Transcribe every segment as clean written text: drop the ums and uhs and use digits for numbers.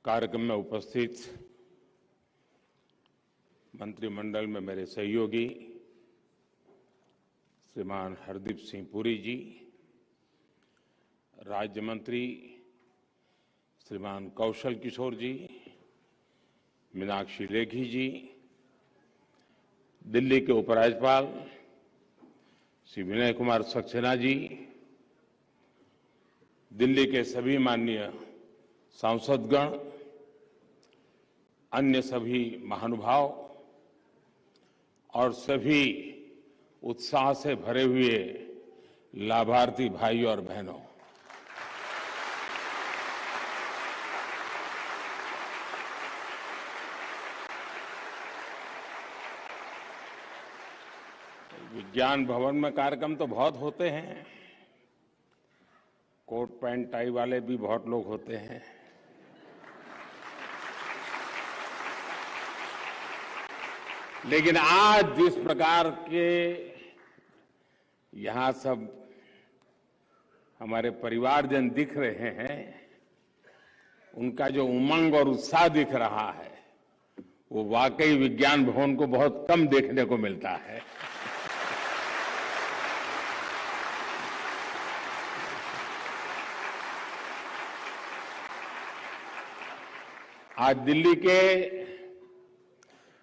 कार्यक्रम में उपस्थित मंत्रिमंडल में मेरे सहयोगी श्रीमान हरदीप सिंह पुरी जी, राज्य मंत्री श्रीमान कौशल किशोर जी, मीनाक्षी लेखी जी, दिल्ली के उपराज्यपाल श्री विनय कुमार सक्सेना जी, दिल्ली के सभी माननीय सांसदगण, अन्य सभी महानुभाव और सभी उत्साह से भरे हुए लाभार्थी भाई और बहनों, विज्ञान भवन में कार्यक्रम तो बहुत होते हैं, कोट पैंट टाई वाले भी बहुत लोग होते हैं, लेकिन आज जिस प्रकार के यहां सब हमारे परिवारजन दिख रहे हैं, उनका जो उमंग और उत्साह दिख रहा है, वो वाकई विज्ञान भवन को बहुत कम देखने को मिलता है। आज दिल्ली के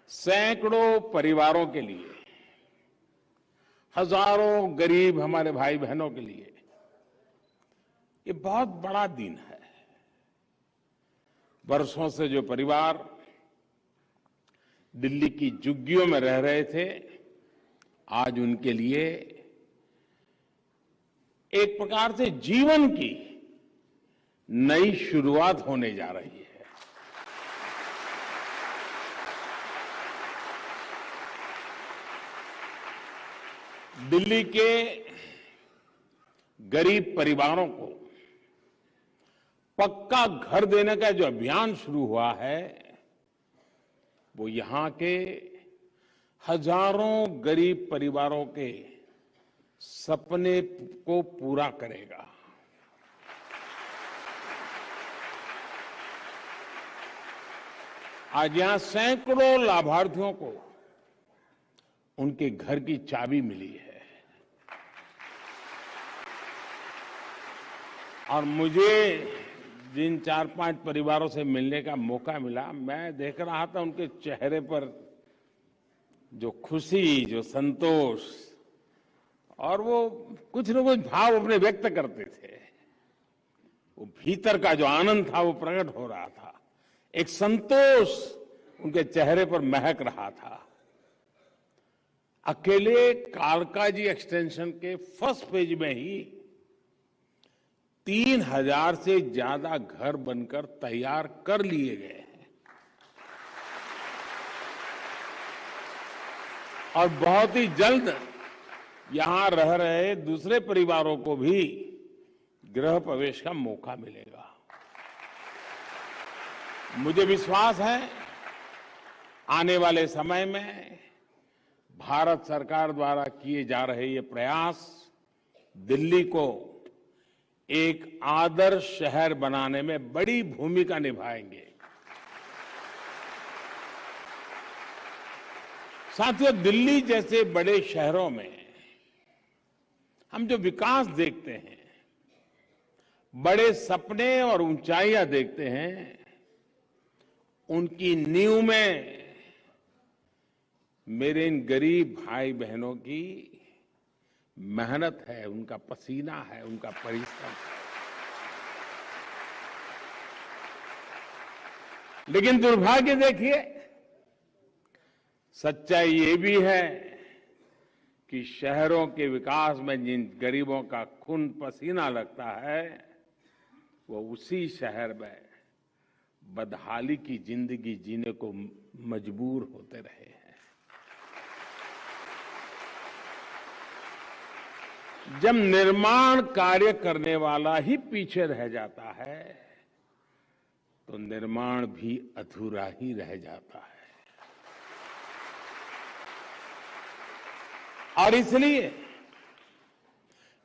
सैकड़ों परिवारों के लिए, हजारों गरीब हमारे भाई बहनों के लिए ये बहुत बड़ा दिन है। वर्षों से जो परिवार दिल्ली की झुग्गियों में रह रहे थे, आज उनके लिए एक प्रकार से जीवन की नई शुरुआत होने जा रही है। दिल्ली के गरीब परिवारों को पक्का घर देने का जो अभियान शुरू हुआ है, वो यहां के हजारों गरीब परिवारों के सपने को पूरा करेगा। आज यहां सैकड़ों लाभार्थियों को उनके घर की चाबी मिली है और मुझे जिन 4-5 परिवारों से मिलने का मौका मिला, मैं देख रहा था उनके चेहरे पर जो खुशी, जो संतोष और वो कुछ न कुछ भाव अपने व्यक्त करते थे। वो भीतर का जो आनंद था वो प्रकट हो रहा था, एक संतोष उनके चेहरे पर महक रहा था। अकेले कालकाजी एक्सटेंशन के फर्स्ट फेज में ही 3000 से ज्यादा घर बनकर तैयार कर लिए गए हैं और बहुत ही जल्द यहां रह रहे दूसरे परिवारों को भी गृह प्रवेश का मौका मिलेगा। मुझे विश्वास है आने वाले समय में भारत सरकार द्वारा किए जा रहे ये प्रयास दिल्ली को एक आदर्श शहर बनाने में बड़ी भूमिका निभाएंगे। साथियों, दिल्ली जैसे बड़े शहरों में हम जो विकास देखते हैं, बड़े सपने और ऊंचाइयां देखते हैं, उनकी नींव में मेरे इन गरीब भाई बहनों की मेहनत है, उनका पसीना है, उनका परिश्रम है। लेकिन दुर्भाग्य देखिए, सच्चाई ये भी है कि शहरों के विकास में जिन गरीबों का खून पसीना लगता है, वो उसी शहर में बदहाली की जिंदगी जीने को मजबूर होते रहे हैं। जब निर्माण कार्य करने वाला ही पीछे रह जाता है, तो निर्माण भी अधूरा ही रह जाता है। और इसलिए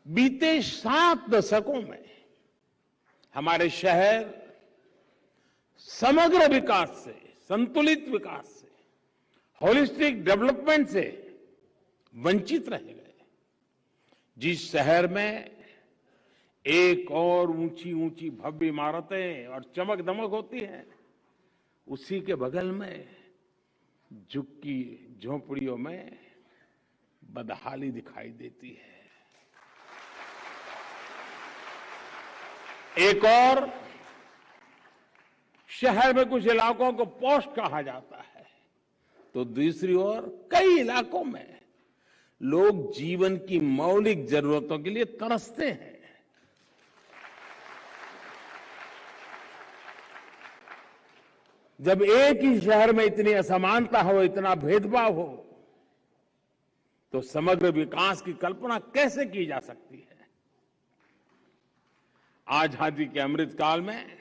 बीते 7 दशकों में हमारे शहर समग्र विकास से, संतुलित विकास से, होलिस्टिक डेवलपमेंट से वंचित रह गए। जिस शहर में एक और ऊंची ऊंची भव्य इमारतें और चमक दमक होती है, उसी के बगल में झुग्गी झोंपड़ियों में बदहाली दिखाई देती है। एक और शहर में कुछ इलाकों को पॉश कहा जाता है, तो दूसरी ओर कई इलाकों में लोग जीवन की मौलिक जरूरतों के लिए तरसते हैं। जब एक ही शहर में इतनी असमानता हो, इतना भेदभाव हो, तो समग्र विकास की कल्पना कैसे की जा सकती है? आजादी के अमृत काल में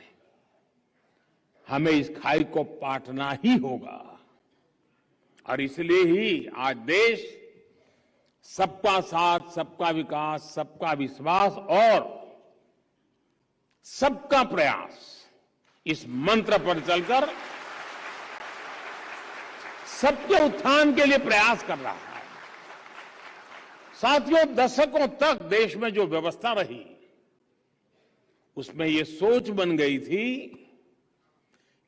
हमें इस खाई को पाटना ही होगा और इसलिए ही आज देश सबका साथ, सबका विकास, सबका विश्वास और सबका प्रयास इस मंत्र पर चलकर सबके उत्थान के लिए प्रयास कर रहा है। साथियों, दशकों तक देश में जो व्यवस्था रही उसमें ये सोच बन गई थी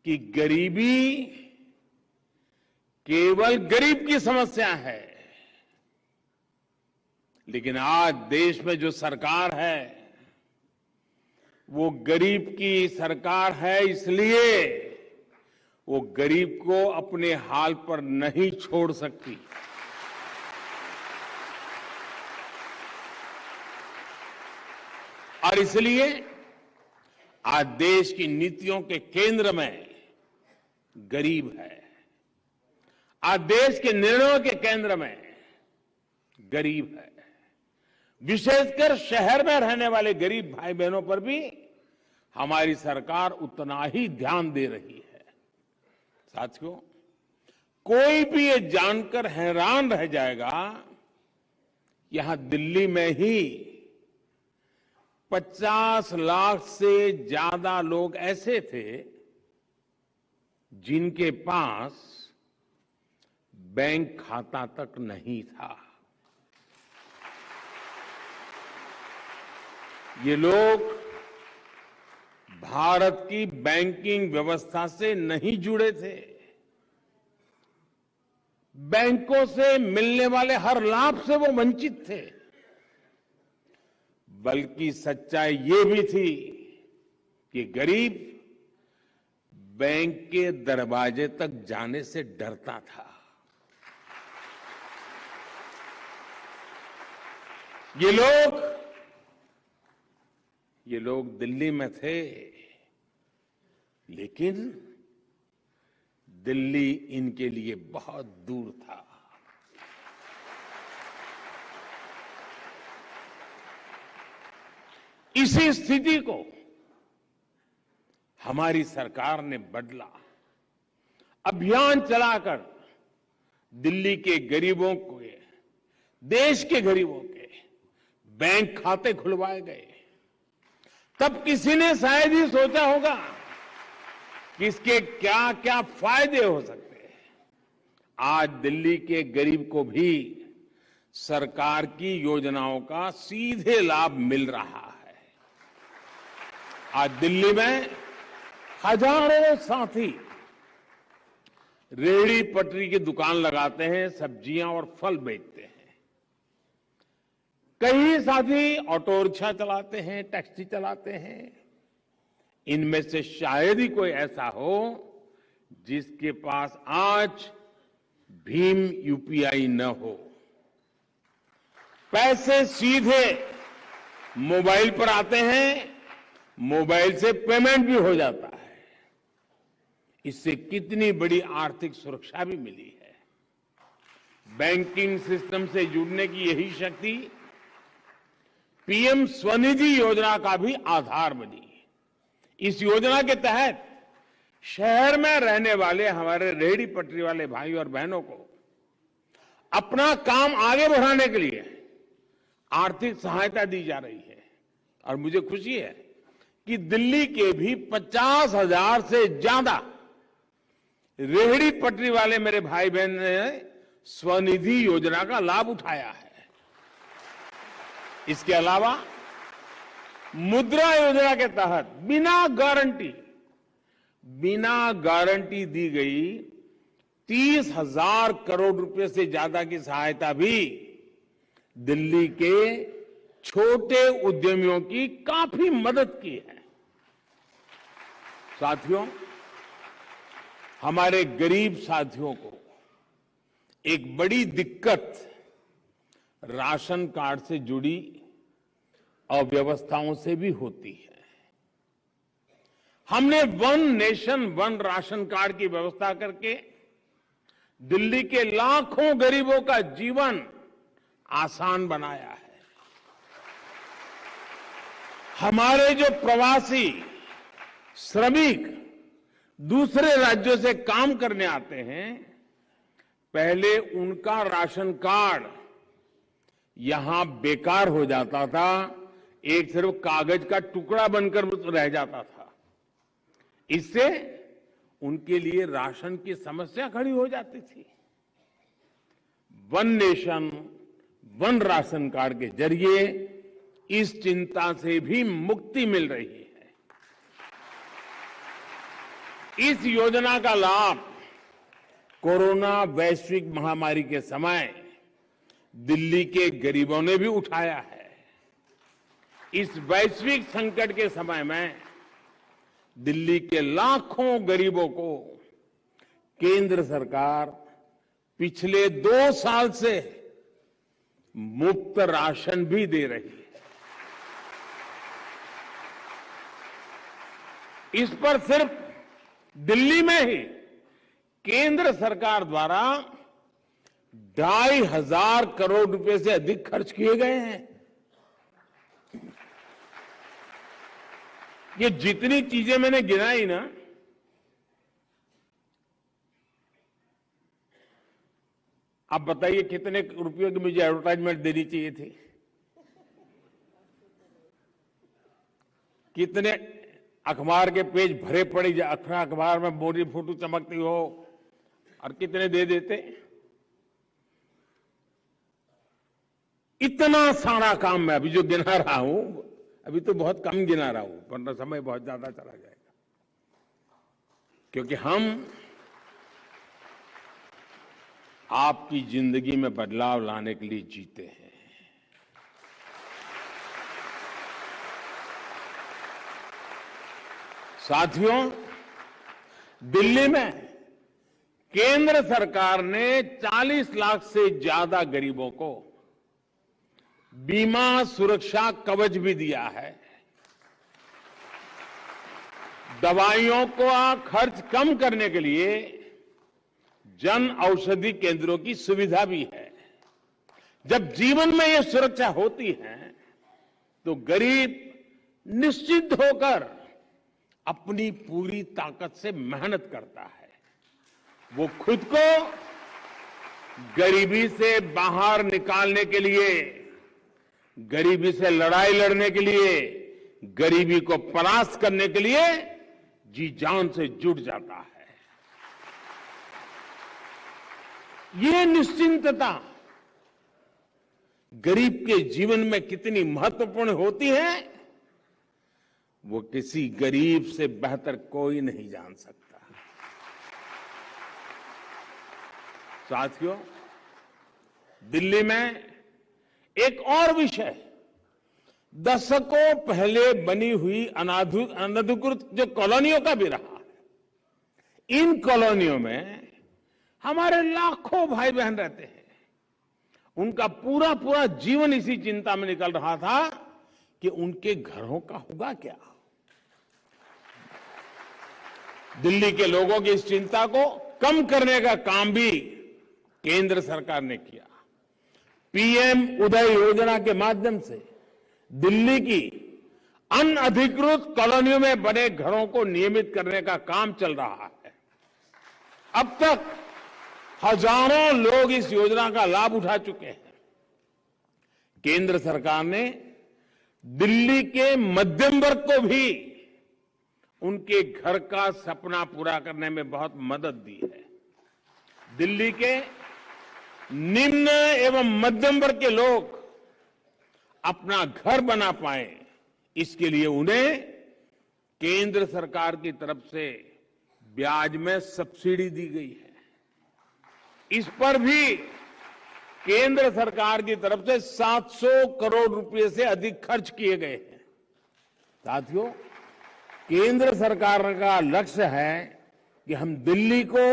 कि गरीबी केवल गरीब की समस्या है, लेकिन आज देश में जो सरकार है वो गरीब की सरकार है, इसलिए वो गरीब को अपने हाल पर नहीं छोड़ सकती। और इसलिए आज देश की नीतियों के केंद्र में गरीब है। आज देश के निर्णयों के केंद्र में गरीब है। विशेषकर शहर में रहने वाले गरीब भाई बहनों पर भी हमारी सरकार उतना ही ध्यान दे रही है। साथियों, कोई भी ये जानकर हैरान रह जाएगा, यहां दिल्ली में ही 50 लाख से ज्यादा लोग ऐसे थे जिनके पास बैंक खाता तक नहीं था। ये लोग भारत की बैंकिंग व्यवस्था से नहीं जुड़े थे, बैंकों से मिलने वाले हर लाभ से वो वंचित थे। बल्कि सच्चाई ये भी थी कि गरीब बैंक के दरवाजे तक जाने से डरता था। ये लोग दिल्ली में थे, लेकिन दिल्ली इनके लिए बहुत दूर था। इसी स्थिति को हमारी सरकार ने बदला। अभियान चलाकर दिल्ली के गरीबों को, देश के गरीबों के बैंक खाते खुलवाए गए। तब किसी ने शायद ही सोचा होगा कि इसके क्या क्या फायदे हो सकते हैं। आज दिल्ली के गरीब को भी सरकार की योजनाओं का सीधे लाभ मिल रहा है। आज दिल्ली में हजारों साथी रेहड़ी पटरी की दुकान लगाते हैं, सब्जियां और फल बेचते हैं। कई साथी ऑटो रिक्शा चलाते हैं, टैक्सी चलाते हैं। इनमें से शायद ही कोई ऐसा हो जिसके पास आज भीम यूपीआई न हो। पैसे सीधे मोबाइल पर आते हैं, मोबाइल से पेमेंट भी हो जाता है। इससे कितनी बड़ी आर्थिक सुरक्षा भी मिली है। बैंकिंग सिस्टम से जुड़ने की यही शक्ति पीएम स्वनिधि योजना का भी आधार बनी। इस योजना के तहत शहर में रहने वाले हमारे रेहड़ी पटरी वाले भाई और बहनों को अपना काम आगे बढ़ाने के लिए आर्थिक सहायता दी जा रही है। और मुझे खुशी है कि दिल्ली के भी 50,000 से ज्यादा रेहड़ी पटरी वाले मेरे भाई बहन ने स्वनिधि योजना का लाभ उठाया है। इसके अलावा मुद्रा योजना के तहत बिना गारंटी दी गई 30,000 करोड़ रुपए से ज्यादा की सहायता भी दिल्ली के छोटे उद्यमियों की काफी मदद की है। साथियों, हमारे गरीब साथियों को एक बड़ी दिक्कत राशन कार्ड से जुड़ी अव्यवस्थाओं से भी होती है। हमने one nation one ration card की व्यवस्था करके दिल्ली के लाखों गरीबों का जीवन आसान बनाया है। हमारे जो प्रवासी श्रमिक दूसरे राज्यों से काम करने आते हैं, पहले उनका राशन कार्ड यहां बेकार हो जाता था, एक सिर्फ कागज का टुकड़ा बनकर रह जाता था। इससे उनके लिए राशन की समस्या खड़ी हो जाती थी। One nation one ration card के जरिए इस चिंता से भी मुक्ति मिल रही है। इस योजना का लाभ कोरोना वैश्विक महामारी के समय दिल्ली के गरीबों ने भी उठाया है। इस वैश्विक संकट के समय में दिल्ली के लाखों गरीबों को केंद्र सरकार पिछले 2 साल से मुफ्त राशन भी दे रही है। इस पर सिर्फ दिल्ली में ही केंद्र सरकार द्वारा 2,500 करोड़ रुपए से अधिक खर्च किए गए हैं। ये जितनी चीजें मैंने गिनाई ना, आप बताइए कितने रुपयों की मुझे एडवर्टाइजमेंट देनी चाहिए थी? कितने अखबार के पेज भरे पड़े, अखबार में मोदी फोटो चमकती हो, और कितने दे देते? इतना सारा काम मैं अभी जो गिना रहा हूं, अभी तो बहुत कम गिना रहा हूं, वरना समय बहुत ज्यादा चला जाएगा। क्योंकि हम आपकी जिंदगी में बदलाव लाने के लिए जीते हैं। साथियों, दिल्ली में केंद्र सरकार ने 40 लाख से ज्यादा गरीबों को बीमा सुरक्षा कवच भी दिया है। दवाइयों का खर्च कम करने के लिए जन औषधि केंद्रों की सुविधा भी है। जब जीवन में यह सुरक्षा होती है तो गरीब निश्चित होकर अपनी पूरी ताकत से मेहनत करता है। वो खुद को गरीबी से बाहर निकालने के लिए, गरीबी से लड़ाई लड़ने के लिए, गरीबी को परास्त करने के लिए जी जान से जुट जाता है। ये निश्चिंतता गरीब के जीवन में कितनी महत्वपूर्ण होती है, वो किसी गरीब से बेहतर कोई नहीं जान सकता। साथियों, दिल्ली में एक और विषय, दशकों पहले बनी हुई अनधिकृत जो कॉलोनियों का भी रहा है। इन कॉलोनियों में हमारे लाखों भाई बहन रहते हैं। उनका पूरा पूरा जीवन इसी चिंता में निकल रहा था कि उनके घरों का होगा क्या। दिल्ली के लोगों की इस चिंता को कम करने का काम भी केंद्र सरकार ने किया। पीएम उदय योजना के माध्यम से दिल्ली की अनधिकृत कॉलोनियों में बने घरों को नियमित करने का काम चल रहा है। अब तक हजारों लोग इस योजना का लाभ उठा चुके हैं। केंद्र सरकार ने दिल्ली के मध्यम वर्ग को भी उनके घर का सपना पूरा करने में बहुत मदद दी है। दिल्ली के निम्न एवं मध्यम वर्ग के लोग अपना घर बना पाए, इसके लिए उन्हें केंद्र सरकार की तरफ से ब्याज में सब्सिडी दी गई है। इस पर भी केंद्र सरकार की तरफ से 700 करोड़ रुपए से अधिक खर्च किए गए हैं। साथियों, केंद्र सरकार का लक्ष्य है कि हम दिल्ली को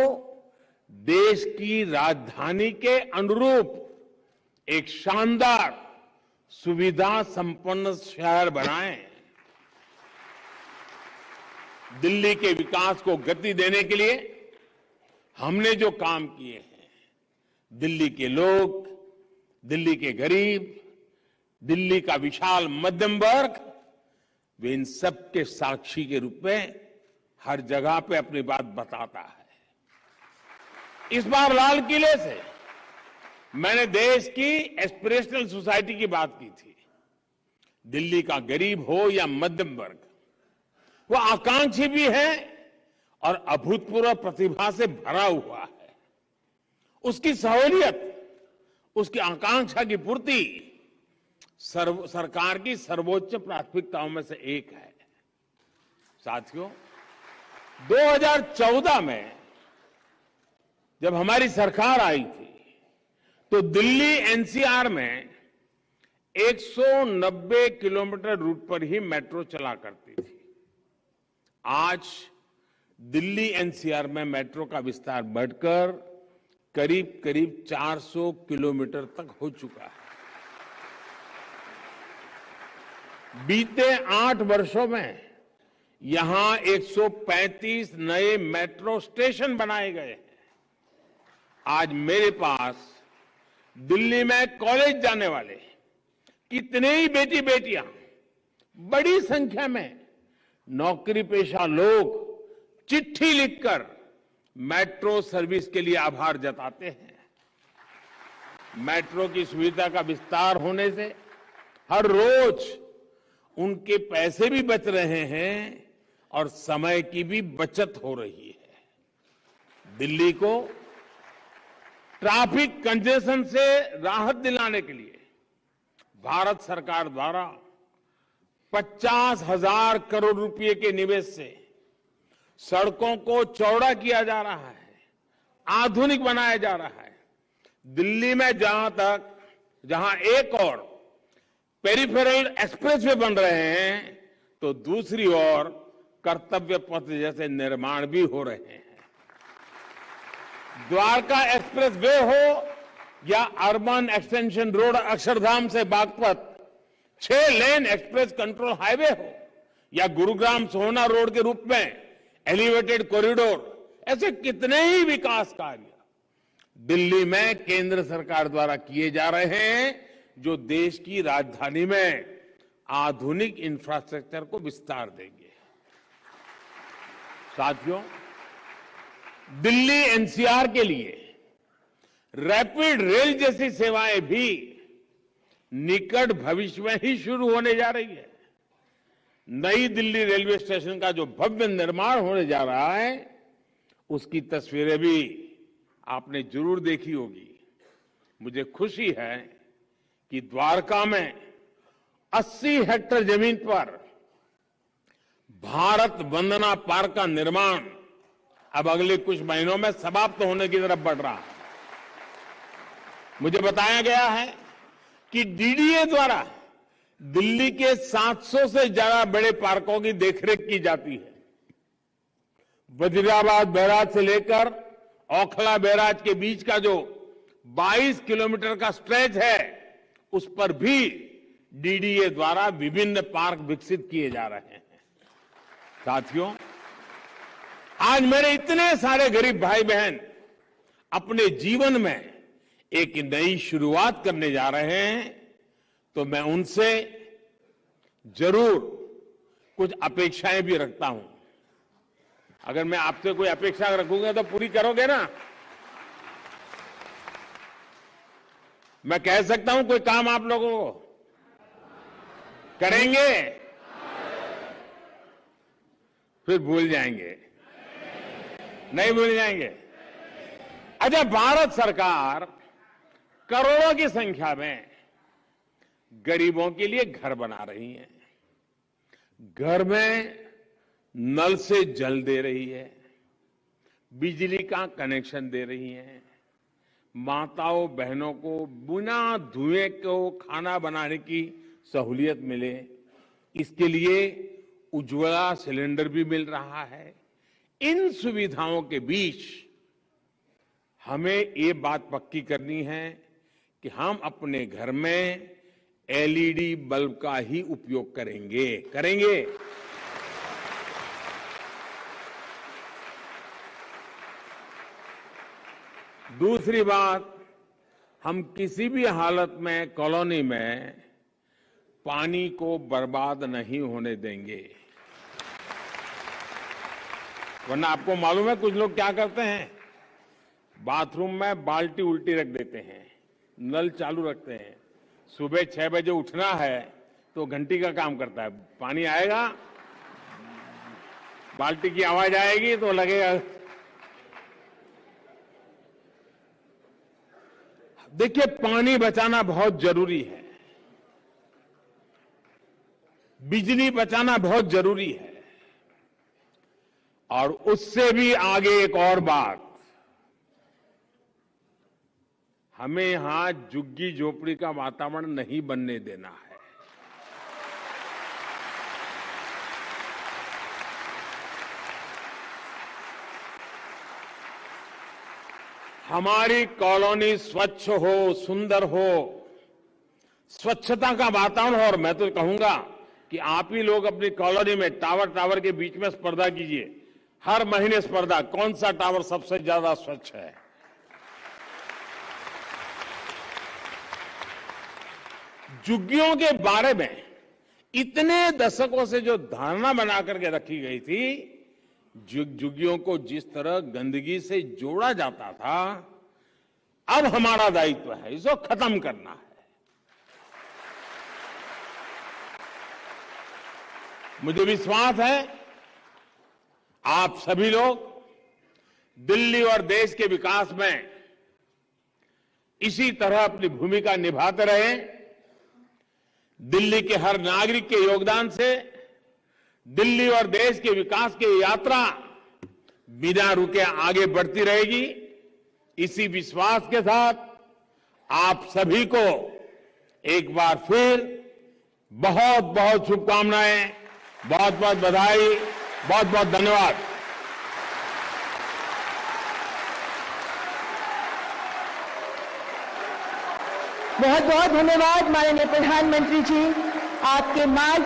देश की राजधानी के अनुरूप एक शानदार सुविधा संपन्न शहर बनाएं। दिल्ली के विकास को गति देने के लिए हमने जो काम किए हैं, दिल्ली के लोग, दिल्ली के गरीब, दिल्ली का विशाल मध्यम वर्ग, वे इन सब के साक्षी के रूप में हर जगह पे अपनी बात बताता है। इस बार लाल किले से मैंने देश की एस्पिरेशनल सोसाइटी की बात की थी। दिल्ली का गरीब हो या मध्यम वर्ग, वो आकांक्षी भी है और अभूतपूर्व प्रतिभा से भरा हुआ है। उसकी सहूलियत, उसकी आकांक्षा की पूर्ति सरकार की सर्वोच्च प्राथमिकताओं में से एक है। साथियों, 2014 में जब हमारी सरकार आई थी तो दिल्ली एनसीआर में 190 किलोमीटर रूट पर ही मेट्रो चला करती थी। आज दिल्ली एनसीआर में मेट्रो का विस्तार बढ़कर करीब करीब 400 किलोमीटर तक हो चुका है। बीते 8 वर्षों में यहां 135 नए मेट्रो स्टेशन बनाए गए हैं। आज मेरे पास दिल्ली में कॉलेज जाने वाले कितने ही बेटी बेटियां, बड़ी संख्या में नौकरी पेशा लोग चिट्ठी लिखकर मेट्रो सर्विस के लिए आभार जताते हैं। मेट्रो की सुविधा का विस्तार होने से हर रोज उनके पैसे भी बच रहे हैं और समय की भी बचत हो रही है। दिल्ली को ट्रैफिक कंजेशन से राहत दिलाने के लिए भारत सरकार द्वारा 50,000 करोड़ रुपए के निवेश से सड़कों को चौड़ा किया जा रहा है, आधुनिक बनाया जा रहा है। दिल्ली में जहां एक और पेरिफेरल एक्सप्रेसवे बन रहे हैं, तो दूसरी ओर कर्तव्य पथ जैसे निर्माण भी हो रहे हैं। द्वारका एक्सप्रेस वे हो या अर्बन एक्सटेंशन रोड अक्षरधाम से बागपत 6 लेन एक्सप्रेस कंट्रोल हाईवे हो या गुरुग्राम सोहना रोड के रूप में एलिवेटेड कॉरिडोर, ऐसे कितने ही विकास कार्य दिल्ली में केंद्र सरकार द्वारा किए जा रहे हैं, जो देश की राजधानी में आधुनिक इंफ्रास्ट्रक्चर को विस्तार देंगे। साथियों, दिल्ली एनसीआर के लिए रैपिड रेल जैसी सेवाएं भी निकट भविष्य में ही शुरू होने जा रही है। नई दिल्ली रेलवे स्टेशन का जो भव्य निर्माण होने जा रहा है, उसकी तस्वीरें भी आपने जरूर देखी होगी। मुझे खुशी है कि द्वारका में 80 हेक्टेयर जमीन पर भारत वंदना पार्क का निर्माण अब अगले कुछ महीनों में समाप्त होने की तरफ बढ़ रहा है। मुझे बताया गया है कि डीडीए द्वारा दिल्ली के 700 से ज्यादा बड़े पार्कों की देखरेख की जाती है। वजीराबाद बैराज से लेकर ओखला बैराज के बीच का जो 22 किलोमीटर का स्ट्रेच है, उस पर भी डीडीए द्वारा विभिन्न पार्क विकसित किए जा रहे हैं। साथियों, आज मेरे इतने सारे गरीब भाई बहन अपने जीवन में एक नई शुरुआत करने जा रहे हैं, तो मैं उनसे जरूर कुछ अपेक्षाएं भी रखता हूं। अगर मैं आपसे कोई अपेक्षा रखूंगा तो पूरी करोगे ना? मैं कह सकता हूं कोई काम आप लोगों को करेंगे? फिर भूल जाएंगे? नहीं भूल जाएंगे। अच्छा, भारत सरकार करोड़ों की संख्या में गरीबों के लिए घर बना रही है, घर में नल से जल दे रही है, बिजली का कनेक्शन दे रही है, माताओं बहनों को बिना धुएं को खाना बनाने की सहूलियत मिले, इसके लिए उज्ज्वला सिलेंडर भी मिल रहा है। इन सुविधाओं के बीच हमें ये बात पक्की करनी है कि हम अपने घर में एलईडी बल्ब का ही उपयोग करेंगे। दूसरी बात, हम किसी भी हालत में कॉलोनी में पानी को बर्बाद नहीं होने देंगे। वरना आपको मालूम है कुछ लोग क्या करते हैं, बाथरूम में बाल्टी उल्टी रख देते हैं, नल चालू रखते हैं, सुबह 6 बजे उठना है तो घंटी का काम करता है, पानी आएगा, बाल्टी की आवाज आएगी तो लगेगा। देखिए, पानी बचाना बहुत जरूरी है, बिजली बचाना बहुत जरूरी है, और उससे भी आगे एक और बात, हमें यहां झुग्गी झोपड़ी का वातावरण नहीं बनने देना है। हमारी कॉलोनी स्वच्छ हो, सुंदर हो, स्वच्छता का वातावरण हो। और मैं तो कहूंगा कि आप ही लोग अपनी कॉलोनी में टावर के बीच में स्पर्धा कीजिए, हर महीने स्पर्धा, कौन सा टावर सबसे ज्यादा स्वच्छ है। झुग्गियों के बारे में इतने दशकों से जो धारणा बना करके रखी गई थी, झुग्गियों को जिस तरह गंदगी से जोड़ा जाता था, अब हमारा दायित्व है इसको खत्म करना है। मुझे विश्वास है आप सभी लोग दिल्ली और देश के विकास में इसी तरह अपनी भूमिका निभाते रहें। दिल्ली के हर नागरिक के योगदान से दिल्ली और देश के विकास की यात्रा बिना रुके आगे बढ़ती रहेगी। इसी विश्वास के साथ आप सभी को एक बार फिर बहुत बहुत शुभकामनाएं, बहुत बहुत बधाई, बहुत बहुत धन्यवाद। बहुत बहुत धन्यवाद माननीय प्रधानमंत्री जी, आपके मार्ग